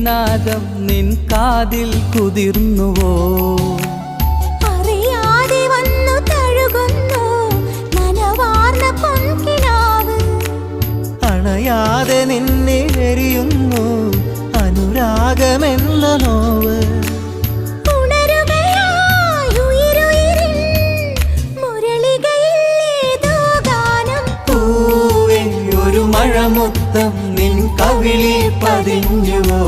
നാദം നിൻ കാതിൽ കുതിർന്നുവോ? അറിയാതെ വന്നു തഴുകുന്നു നനവാർന്ന പൊൻകിനാവ്. അണയാതെ നിന്നെ എരിയുന്നു അനുരാഗമെന്ന നോവ്. ഒരു മഴമുത്തം നിൻ കവിളിൽ പതിഞ്ഞുവോ?